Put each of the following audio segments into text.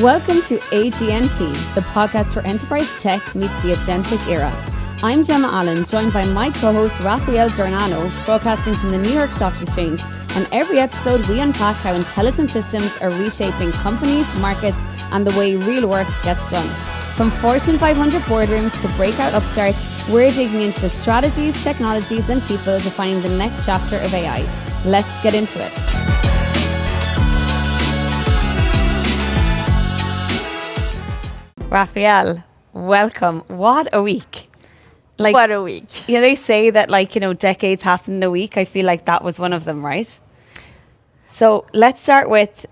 Welcome to AGNT, the podcast for enterprise tech meets the Agentic era. I'm Gemma Allen, joined by my co-host Raphaëlle Dornano, broadcasting from the New York Stock Exchange. And every episode, we unpack how intelligent systems are reshaping companies, markets, and the way real work gets done. From Fortune 500 boardrooms to breakout upstarts, we're digging into the strategies, technologies, and people defining the next chapter of AI. Let's get into it. Raphaëlle, welcome. What a week. What a week. Yeah, they say that decades happen in a week. I feel like that was one of them, right? So let's start with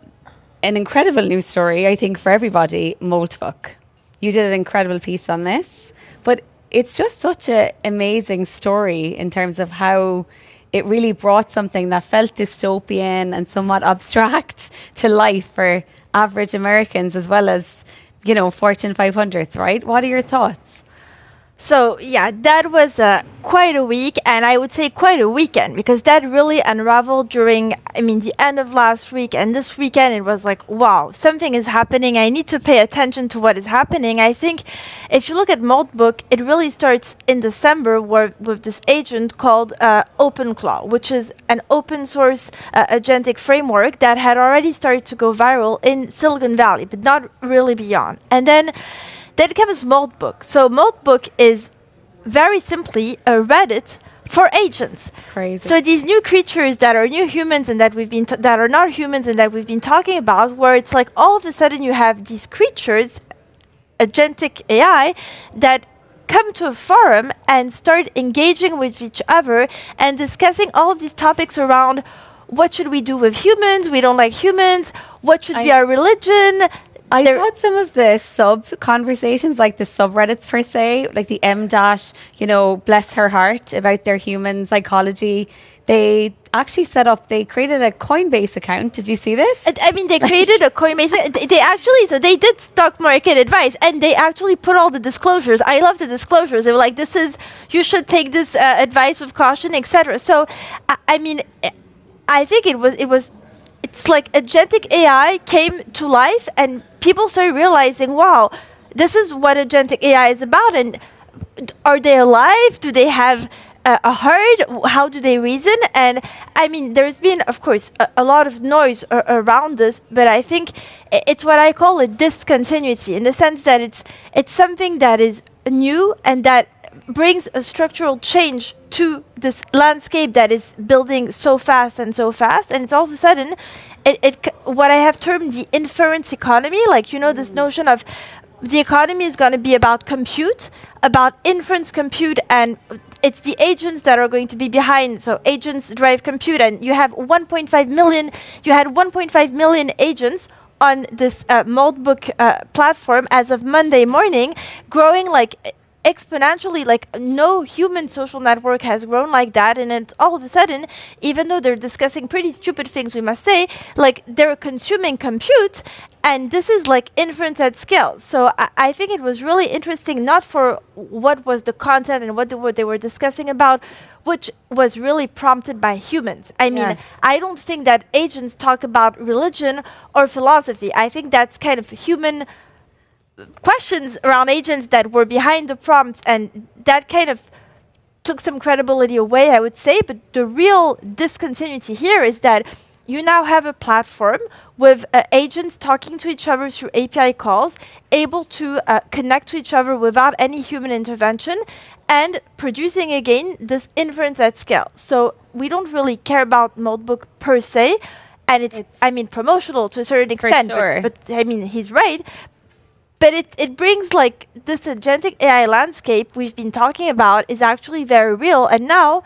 an incredible news story, I think, for everybody, Moltbook. You did an incredible piece on this, but it's just such an amazing story in terms of how it really brought something that felt dystopian and somewhat abstract to life for average Americans as well as Fortune 500s, right? What are your thoughts? So, yeah, that was quite a week, and I would say quite a weekend, because that really unraveled during, the end of last week, and this weekend it was like, wow, something is happening. I need to pay attention to what is happening. I think if you look at Moltbook, it really starts in December with this agent called OpenClaw, which is an open source agentic framework that had already started to go viral in Silicon Valley, but not really beyond. And then comes Moltbook. So Moltbook is very simply a Reddit for agents. Crazy. So these new creatures that are new humans and that that are not humans and that we've been talking about, where it's like all of a sudden you have these creatures, agentic AI, that come to a forum and start engaging with each other and discussing all of these topics around what should we do with humans? We don't like humans. What should be our religion? I thought some of the sub-conversations, like the subreddits per se, like the M-dash, bless her heart, about their human psychology, they actually they created a Coinbase account. Did you see this? They created a Coinbase. They did stock market advice, and they actually put all the disclosures. I love the disclosures. They were like, you should take this advice with caution, etc. So, I think it's like agentic AI came to life and people started realizing, wow, this is what agentic AI is about. And are they alive? Do they have a heart? How do they reason? And there's been, of course, a lot of noise around this, but I think it's what I call a discontinuity, in the sense that it's something that is new and that brings a structural change to this landscape that is building so fast, and it's all of a sudden what I have termed the inference economy, this notion of the economy is going to be about compute, about inference compute, and it's the agents that are going to be behind. So agents drive compute, and you have 1.5 million agents on this Moltbook platform as of Monday morning, growing exponentially. No human social network has grown like that, and it's all of a sudden, even though they're discussing pretty stupid things, we must say, they're consuming compute, and this is inference at scale. So I think it was really interesting, not for what was the content and what they were discussing about, which was really prompted by humans. Yes. I don't think that agents talk about religion or philosophy. I think that's kind of human questions around agents that were behind the prompts, and that kind of took some credibility away, I would say. But the real discontinuity here is that you now have a platform with agents talking to each other through API calls, able to connect to each other without any human intervention, and producing again this inference at scale. So we don't really care about Moltbook per se, and it's promotional to a certain extent. Sure. But he's right. But it brings this agentic AI landscape we've been talking about is actually very real, and now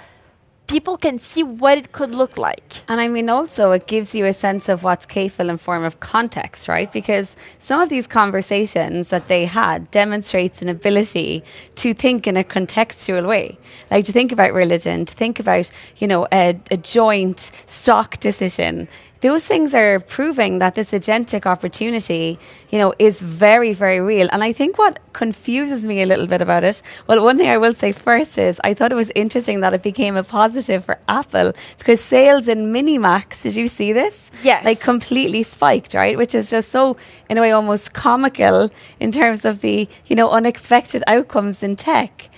people can see what it could look like. And also it gives you a sense of what's capable in form of context, right? Because some of these conversations that they had demonstrates an ability to think in a contextual way, to think about religion, to think about, a joint stock decision those things are proving that this agentic opportunity, is very, very real. And I think what confuses me a little bit about it, well, one thing I will say first is I thought it was interesting that it became a positive for Apple because sales in Mini Macs, did you see this? Yes. Like completely spiked, right? Which is just so, in a way, almost comical in terms of the, unexpected outcomes in tech.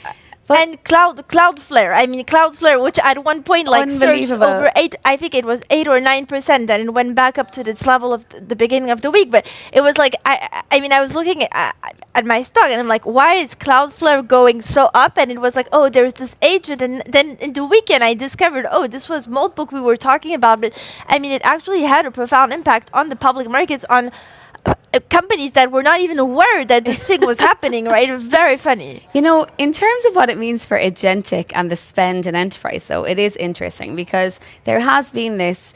And Cloudflare. I mean, Cloudflare, which at one point surged over 8, I think it was 8 or 9%, then it went back up to this level of the beginning of the week. But it was like, I was looking at my stock and I'm like, why is Cloudflare going so up? And it was like, oh, there's this agent. And then in the weekend, I discovered, oh, this was Moltbook we were talking about. But I mean, it actually had a profound impact on the public markets, on companies that were not even aware that this thing was happening, right? It was very funny. In terms of what it means for agentic and the spend in enterprise, though, it is interesting because there has been this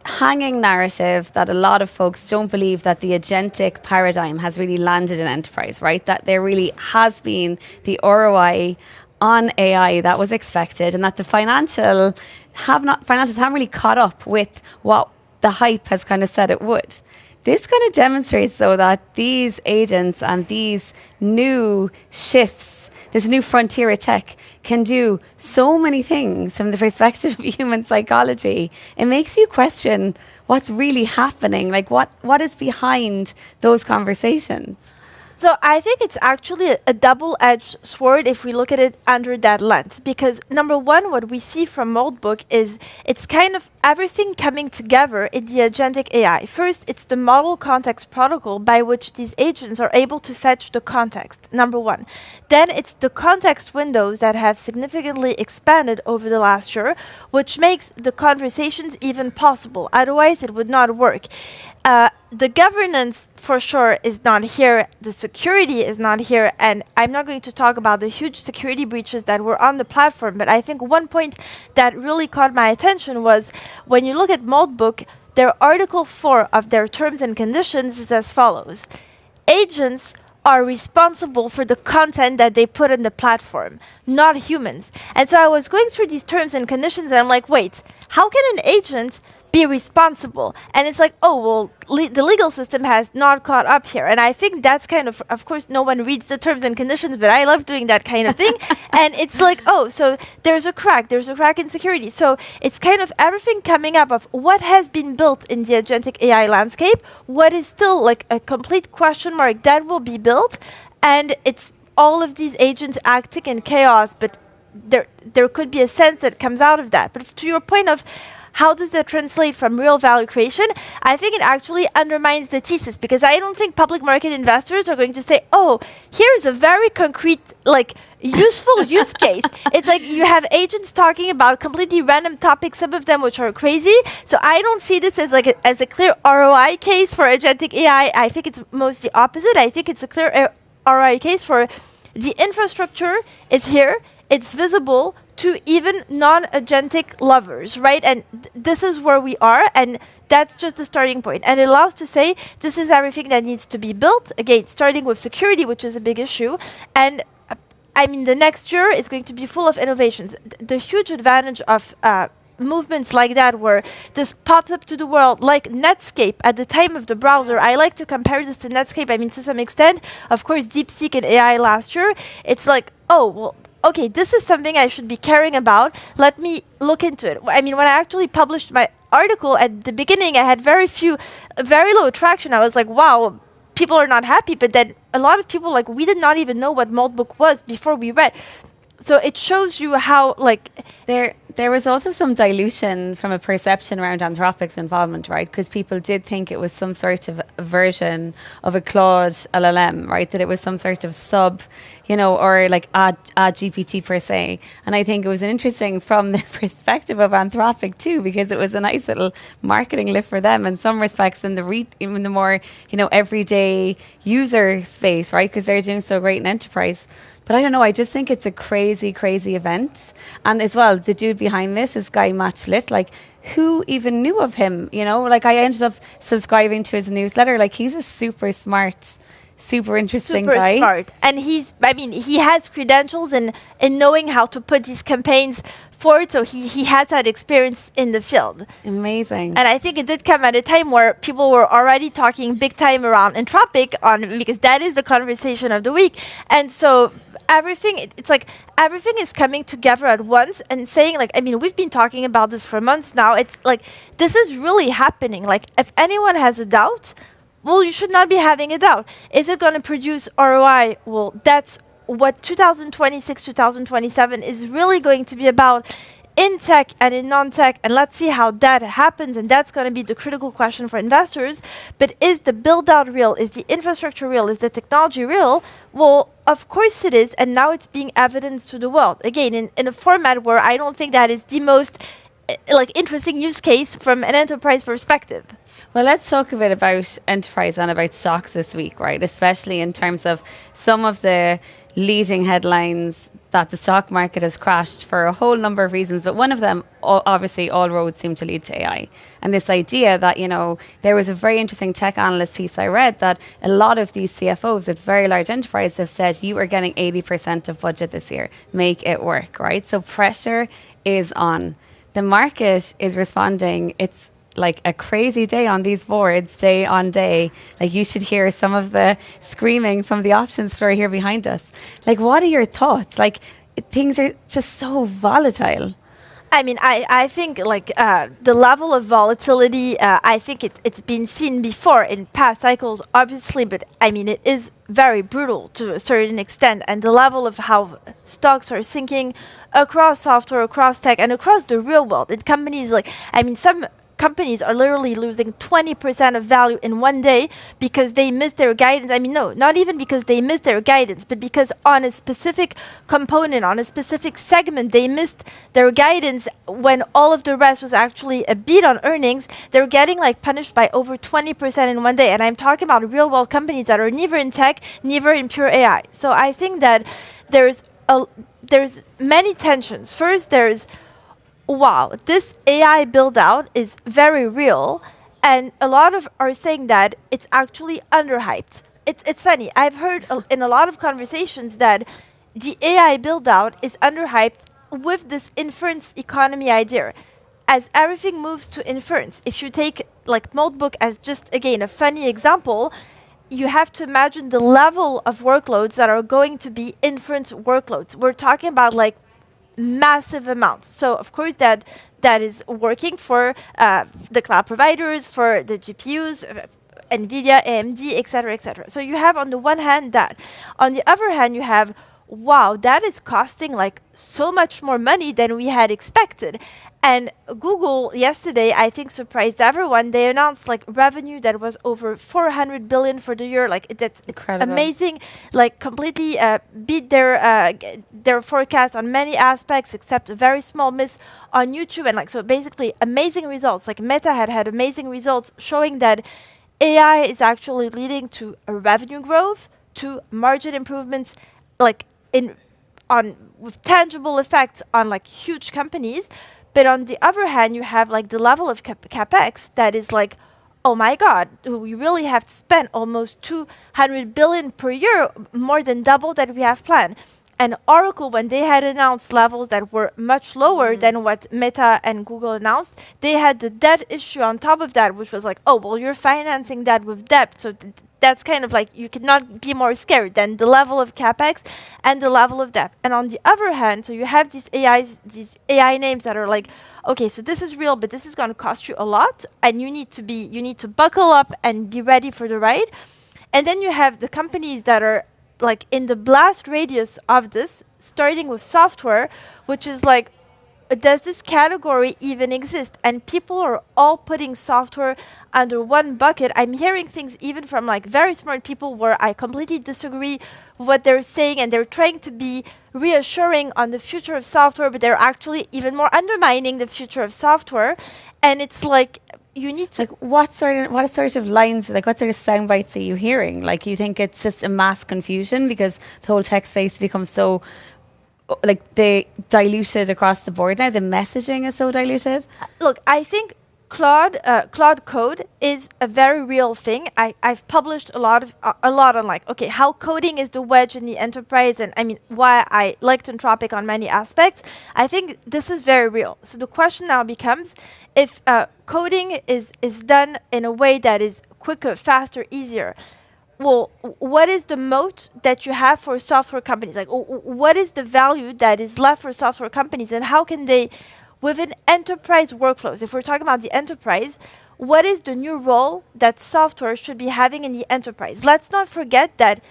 hanging narrative that a lot of folks don't believe that the agentic paradigm has really landed in enterprise, right? That there really has been the ROI on AI that was expected and that the financials haven't really caught up with what the hype has kind of said it would. This kind of demonstrates, though, that these agents and these new shifts, this new frontier of tech, can do so many things from the perspective of human psychology. It makes you question what's really happening, like what is behind those conversations. So I think it's actually a double-edged sword if we look at it under that lens. Because number one, what we see from Moltbook is it's kind of everything coming together in the agentic AI. First, it's the model context protocol by which these agents are able to fetch the context, number one. Then it's the context windows that have significantly expanded over the last year, which makes the conversations even possible. Otherwise, it would not work. The governance, for sure, is not here. The security is not here. And I'm not going to talk about the huge security breaches that were on the platform. But I think one point that really caught my attention was when you look at Moltbook, their Article 4 of their terms and conditions is as follows. Agents are responsible for the content that they put on the platform, not humans. And so I was going through these terms and conditions and I'm like, wait, how can an agent be responsible? And it's like, oh, well, the legal system has not caught up here. And I think that's kind of course, no one reads the terms and conditions, but I love doing that kind of thing. And it's like, oh, so there's a crack in security. So it's kind of everything coming up of what has been built in the agentic AI landscape, what is still like a complete question mark that will be built. And it's all of these agents acting in chaos, but there could be a sense that comes out of that. But to your point of how does that translate from real value creation? I think it actually undermines the thesis because I don't think public market investors are going to say, oh, here's a very concrete, useful use case. It's like you have agents talking about completely random topics, some of them which are crazy. So I don't see this as a clear ROI case for agentic AI. I think it's mostly opposite. I think it's a clear ROI case for the infrastructure is here. It's visible to even non-agentic lovers, right? And this is where we are, and that's just the starting point. And it allows to say, this is everything that needs to be built, again, starting with security, which is a big issue. And the next year is going to be full of innovations. The huge advantage of movements like that, where this pops up to the world, like Netscape at the time of the browser. I like to compare this to Netscape, to some extent. Of course, DeepSeek and AI last year, it's like, oh, well, okay, this is something I should be caring about. Let me look into it. When I actually published my article at the beginning, I had very low traction. I was like, wow, people are not happy. But then a lot of people, we did not even know what Moltbook was before we read. So it shows you how, There was also some dilution from a perception around Anthropic's involvement, right? Because people did think it was some sort of version of a Claude LLM, right? That it was some sort of sub, or a GPT per se. And I think it was interesting from the perspective of Anthropic too, because it was a nice little marketing lift for them in some respects in the more, everyday user space, right? Because they're doing so great in enterprise. But I don't know, I just think it's a crazy, crazy event. And as well, the dude behind this is Guy Matchlit. Who even knew of him? I ended up subscribing to his newsletter. He's a super smart super interesting super guy. smart. And he has credentials in knowing how to put these campaigns forward, so he has that experience in the field. Amazing. And I think it did come at a time where people were already talking big time around Anthropic because that is the conversation of the week. And so it's like everything is coming together at once and saying, like, I mean, we've been talking about this for months now. It's like, this is really happening. Like, if anyone has a doubt, well, you should not be having a doubt. Is it going to produce ROI? Well, that's what 2026, 2027 is really going to be about in tech and in non-tech, and let's see how that happens, and that's going to be the critical question for investors. But is the build-out real? Is the infrastructure real? Is the technology real? Well, of course it is, and now it's being evidenced to the world. Again, in a format where I don't think that is the most interesting use case from an enterprise perspective. Well, let's talk a bit about enterprise and about stocks this week, right? Especially in terms of some of the leading headlines that the stock market has crashed for a whole number of reasons. But one of them, obviously, all roads seem to lead to AI. And this idea that, there was a very interesting tech analyst piece I read that a lot of these CFOs at very large enterprises have said, you are getting 80% of budget this year. Make it work, right? So pressure is on. The market is responding. It's like a crazy day on these boards, day on day. Like, you should hear some of the screaming from the options floor here behind us. Like, what are your thoughts? Like, things are just so volatile. I mean, I think the level of volatility, I think it's been seen before in past cycles, obviously, but I mean, it is very brutal to a certain extent. And the level of how stocks are sinking across software, across tech, and across the real world. In companies some companies are literally losing 20% of value in one day because they missed their guidance. I mean, no, not even because they missed their guidance, but because on a specific component, on a specific segment, they missed their guidance when all of the rest was actually a beat on earnings. They're getting punished by over 20% in one day. And I'm talking about real world companies that are neither in tech, neither in pure AI. So I think that there's many tensions. First, there's wow, this AI build-out is very real, and a lot of are saying that it's actually underhyped. It's funny. I've heard in a lot of conversations that the AI build-out is underhyped with this inference economy idea. As everything moves to inference, if you take Moltbook as just, again, a funny example, you have to imagine the level of workloads that are going to be inference workloads. We're talking about massive amounts. So of course that is working for the cloud providers, for the GPUs, NVIDIA, AMD, etc., etc. So you have on the one hand that. On the other hand, you have, wow, that is costing so much more money than we had expected. And Google yesterday, I think, surprised everyone. They announced revenue that was over 400 billion for the year. That's incredible. Amazing. Completely beat their forecast on many aspects, except a very small miss on YouTube. And so basically amazing results. Meta had amazing results showing that AI is actually leading to a revenue growth, to margin improvements, with tangible effects on huge companies. But on the other hand, you have the level of capex that is oh my God, we really have to spend almost 200 billion per year, more than double that we have planned. And Oracle, when they had announced levels that were much lower than what Meta and Google announced, they had the debt issue on top of that, which was oh, well, you're financing that with debt. So that's kind of you could not be more scared than the level of capex and the level of debt. And on the other hand, so you have these AI names that are okay, so this is real, but this is going to cost you a lot, and you need to buckle up and be ready for the ride. And then you have the companies that are in the blast radius of this, starting with software, which is does this category even exist? And people are all putting software under one bucket. I'm hearing things even from very smart people where I completely disagree with what they're saying, and they're trying to be reassuring on the future of software, but they're actually even more undermining the future of software. And it's you need to what sort of lines, what sort of sound bites are you hearing? You think it's just a mass confusion because the whole tech space becomes so they diluted across the board now? The messaging is so diluted? Look, I think Cloud code is a very real thing. I've published a lot on like, okay, how coding is the wedge in the enterprise, and I mean why I like Anthropic on many aspects. I think this is very real. So the question now becomes, if coding is done in a way that is quicker, faster, easier, well, what is the moat that you have for software companies? Like, what is the value that is left for software companies, and how can they, within enterprise workflows, if we're talking about the enterprise, what is the new role that software should be having in the enterprise? Let's not forget that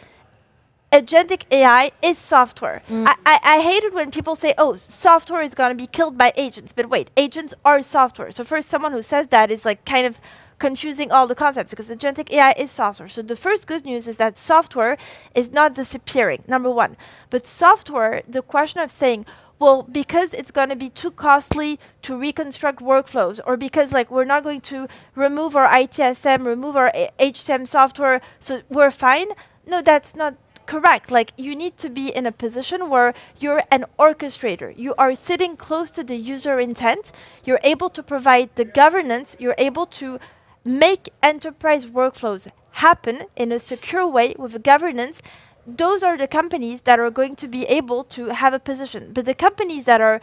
agentic AI is software. I hate it when people say, oh, software is going to be killed by agents. But wait, agents are software. So first, someone who says that is like kind of confusing all the concepts, because agentic AI is software. So the first good news is that software is not disappearing, number one. But software, the question of saying, well, because it's going to be too costly to reconstruct workflows, or because like we're not going to remove our ITSM, remove our HCM software, so we're fine. No, that's not correct. Like, you need to be in a position where you're an orchestrator. You are sitting close to the user intent. You're able to provide the governance. You're able to make enterprise workflows happen in a secure way with a governance. Those are the companies that are going to be able to have a position. But the companies that are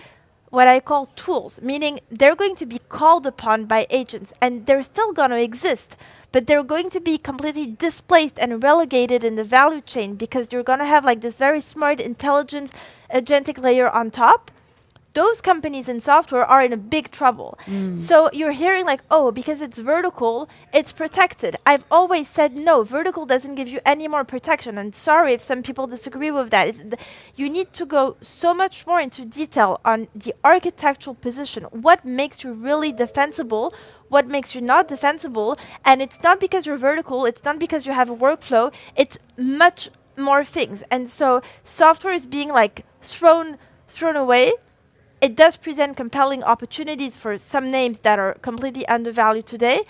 what I call tools, meaning they're going to be called upon by agents, and they're still going to exist, but they're going to be completely displaced and relegated in the value chain, because they're going to have like this very smart, intelligent, agentic layer on top. Those companies in software are in a big trouble. So you're hearing like, oh, because it's vertical, it's protected. I've always said, no, vertical doesn't give you any more protection. And sorry if some people disagree with that. You need to go so much more into detail on the architectural position. What makes you really defensible? What makes you not defensible? And it's not because you're vertical. It's not because you have a workflow. It's much more things. And so software is being like thrown away. It does present compelling opportunities for some names that are completely undervalued today,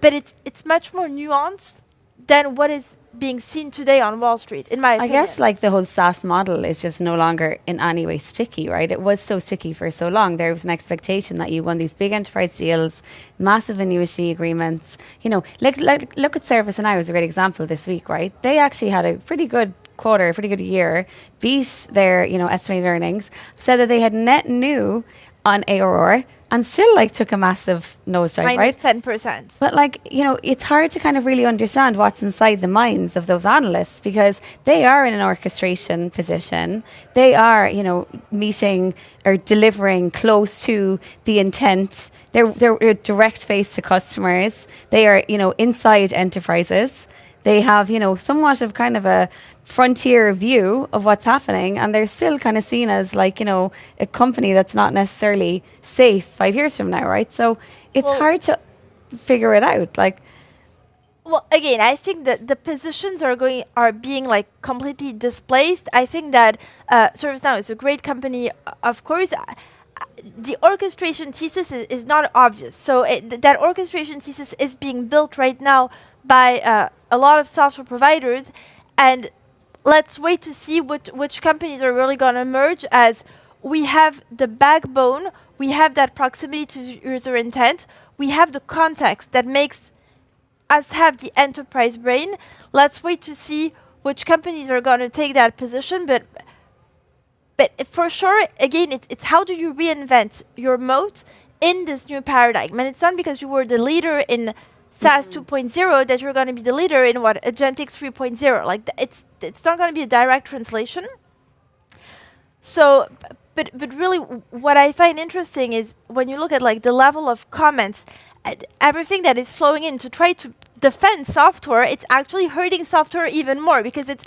but it's much more nuanced than what is being seen today on Wall Street, in my opinion. I guess like the whole SaaS model is just no longer in any way sticky, right? It was so sticky for so long. There was an expectation that you won these big enterprise deals, massive annuity agreements. You know, look at ServiceNow as a great example this week, right? They actually had a pretty good quarter, pretty good year, beat their, estimated earnings, said that they had net new on ARR, and still like took a massive nosedive, right? -10%. But like, it's hard to kind of really understand what's inside the minds of those analysts, because they are in an orchestration position. They are, meeting or delivering close to the intent. They're a direct face to customers. They are, inside enterprises. They have, somewhat of kind of a frontier view of what's happening, and they're still kind of seen as like, a company that's not necessarily safe 5 years from now, right? So it's hard to figure it out. Like, well, again, I think that the positions are being like completely displaced. I think that ServiceNow is a great company, of course. The orchestration thesis is not obvious. So that orchestration thesis is being built right now by a lot of software providers, and let's wait to see which companies are really going to emerge, as we have the backbone, we have that proximity to user intent, we have the context that makes us have the enterprise brain. Let's wait to see which companies are going to take that position, but for sure, again, it's how do you reinvent your moat in this new paradigm? And it's not because you were the leader in SaaS 2.0 that you're going to be the leader in Agentic 3.0. Like, it's not going to be a direct translation. So, but really, what I find interesting is when you look at like the level of comments, everything that is flowing in to try to defend software, it's actually hurting software even more, because it's.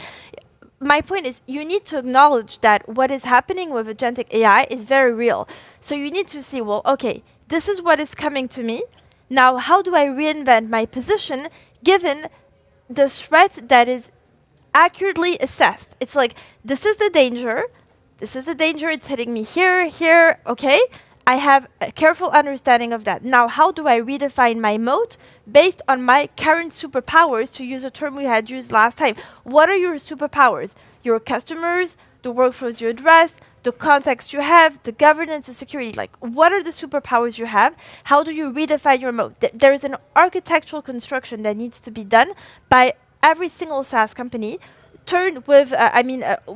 My point is, you need to acknowledge that what is happening with agentic AI is very real. So you need to see, well, okay, this is what is coming to me. Now, how do I reinvent my position given the threat that is accurately assessed? It's like, this is the danger. This is the danger. It's hitting me here. Okay. I have a careful understanding of that. Now, how do I redefine my moat based on my current superpowers, to use a term we had used last time? What are your superpowers? Your customers, the workflows you address, the context you have, the governance, the security. Like, what are the superpowers you have? How do you redefine your moat? There's an architectural construction that needs to be done by every single SaaS company, turned with,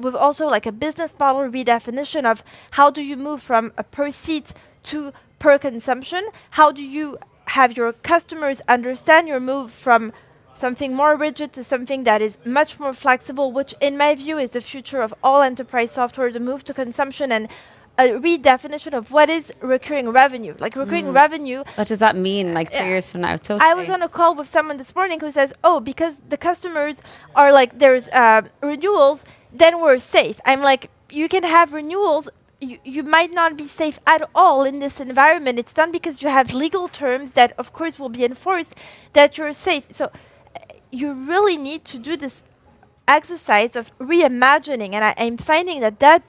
with also like a business model redefinition of how do you move from a per seat to per consumption? How do you have your customers understand your move from something more rigid to something that is much more flexible, which in my view is the future of all enterprise software, the move to consumption and a redefinition of what is recurring revenue. Like recurring revenue. What does that mean, like 2 years from now? Totally. I was on a call with someone this morning who says, oh, because the customers are like, there's renewals, then we're safe. I'm like, you can have renewals. You might not be safe at all in this environment. It's not because you have legal terms that, of course, will be enforced that you're safe. So you really need to do this exercise of reimagining. And I'm finding that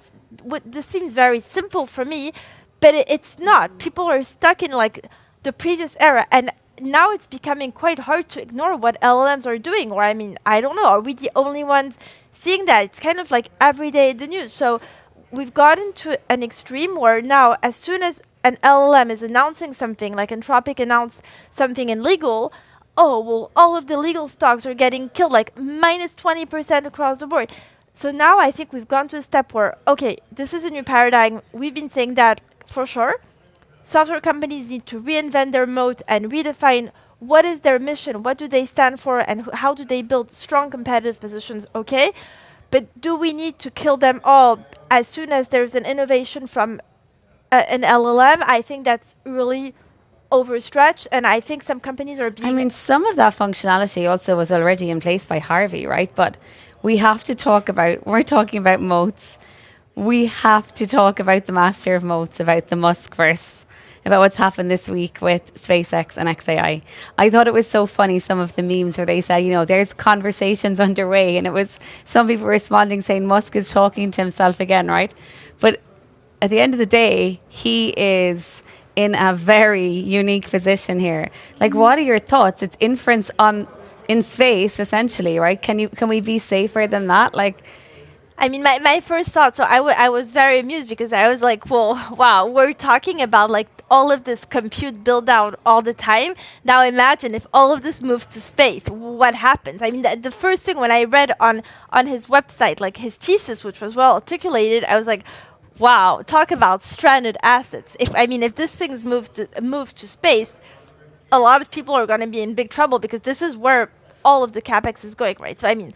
this seems very simple for me, but it's not. People are stuck in like the previous era. And now it's becoming quite hard to ignore what LLMs are doing. Or I mean, I don't know. Are we the only ones seeing that? It's kind of like every day in the news. So we've gotten to an extreme where now as soon as an LLM is announcing something, like Anthropic announced something in legal, oh, well, all of the legal stocks are getting killed, like minus 20% across the board. So now I think we've gone to a step where, okay, this is a new paradigm. We've been saying that for sure. Software companies need to reinvent their moat and redefine what is their mission, what do they stand for, and how do they build strong competitive positions, okay? But do we need to kill them all as soon as there's an innovation from an LLM? I think that's really overstretched, and I think some companies are being... I mean, some of that functionality also was already in place by Harvey, right? But we have to talk about, we're talking about moats. We have to talk about the master of moats, about the Muskverse, about what's happened this week with SpaceX and XAI. I thought it was so funny, some of the memes where they said, you know, there's conversations underway, and it was some people responding saying Musk is talking to himself again, right? But at the end of the day, he is in a very unique position here. Like, what are your thoughts? It's inference in space, essentially, right? Can we be safer than that? Like, I mean, my first thought, so I was very amused because I was like, well, wow, we're talking about like all of this compute build out all the time. Now imagine if all of this moves to space, what happens? I mean, the first thing when I read on his website, like his thesis, which was well articulated, I was like, wow, talk about stranded assets. If this thing moves to space, a lot of people are going to be in big trouble because this is where all of the capex is going, right? So I mean,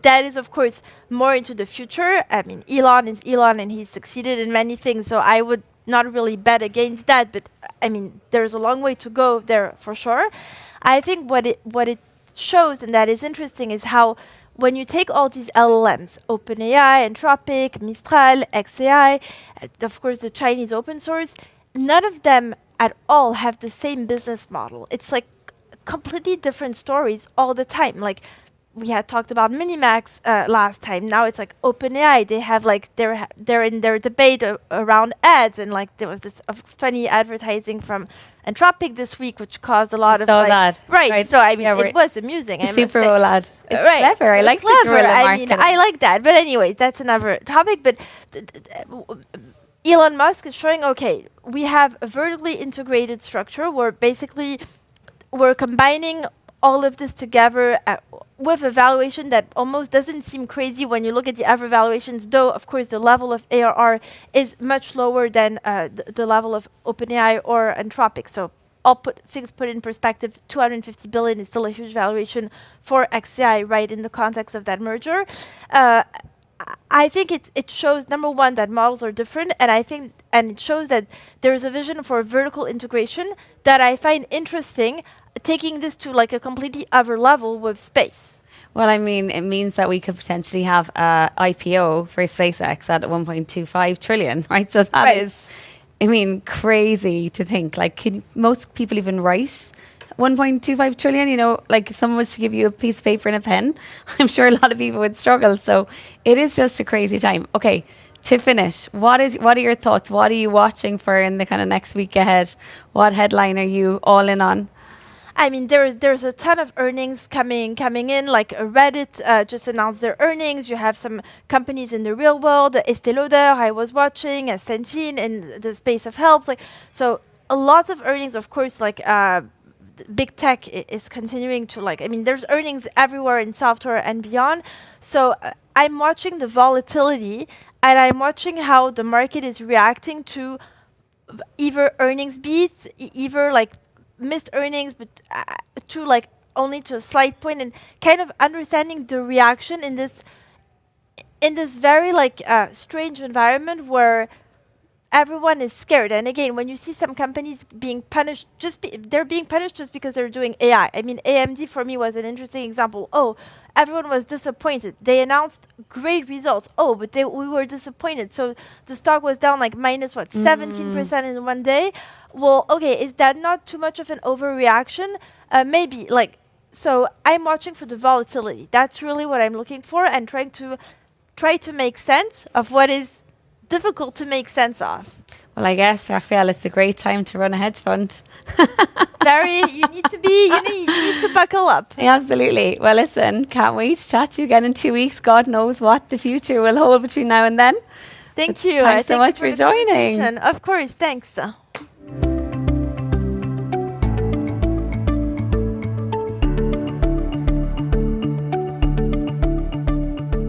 that is of course more into the future. I mean, Elon is Elon, and he's succeeded in many things. So I would not really bet against that. But I mean, there's a long way to go there for sure. I think what it shows, and that is interesting, is how when you take all these LLMs, OpenAI, Anthropic, Mistral, XAI, of course the Chinese open source, none of them at all have the same business model. It's like completely different stories all the time. Like we had talked about Minimax last time. Now it's like OpenAI. They have like they're in their debate around ads, and like there was this funny advertising from Anthropic this week, which caused a lot of like, right. So I mean, it was amusing. Super Bowl ad. It's right. Clever. I like clever. I mean, I like that. But anyways, that's another topic. But Elon Musk is showing, okay, we have a vertically integrated structure where basically we're combining all of this together with a valuation that almost doesn't seem crazy when you look at the other valuations, though, of course, the level of ARR is much lower than the level of OpenAI or Anthropic. So things put in perspective, 250 billion is still a huge valuation for XAI, right, in the context of that merger. I think it shows, number one, that models are different, and it shows that there's a vision for vertical integration that I find interesting, taking this to like a completely other level with space. Well, I mean, it means that we could potentially have a IPO for SpaceX at 1.25 trillion, right? So that is, I mean, crazy to think. Like, can most people even write 1.25 trillion? You know, like if someone was to give you a piece of paper and a pen, I'm sure a lot of people would struggle. So it is just a crazy time. Okay, to finish, what are your thoughts? What are you watching for in the kind of next week ahead? What headline are you all in on? I mean, there's a ton of earnings coming in. Like Reddit just announced their earnings. You have some companies in the real world, Estée Lauder, I was watching, Centene in the space of health. Like, so a lot of earnings, of course, like big tech is continuing to like, I mean, there's earnings everywhere in software and beyond. So I'm watching the volatility and I'm watching how the market is reacting to either earnings beats, either like missed earnings, but to like only to a slight point, and kind of understanding the reaction in this very like strange environment where everyone is scared. And again, when you see some companies being punished, they're being punished just because they're doing AI. I mean, AMD for me was an interesting example. Oh, everyone was disappointed. They announced great results. Oh, but we were disappointed. So the stock was down like minus 17% in one day. Well, okay, is that not too much of an overreaction? Maybe. Like, so I'm watching for the volatility. That's really what I'm looking for, and trying to make sense of what is difficult to make sense of. Well, I guess, Raphaëlle, it's a great time to run a hedge fund. You need to buckle up. Yeah, absolutely. Well, listen, can't wait to chat to you again in 2 weeks. God knows what the future will hold between now and then. Thank you. Thanks so much for joining. Of course, thanks.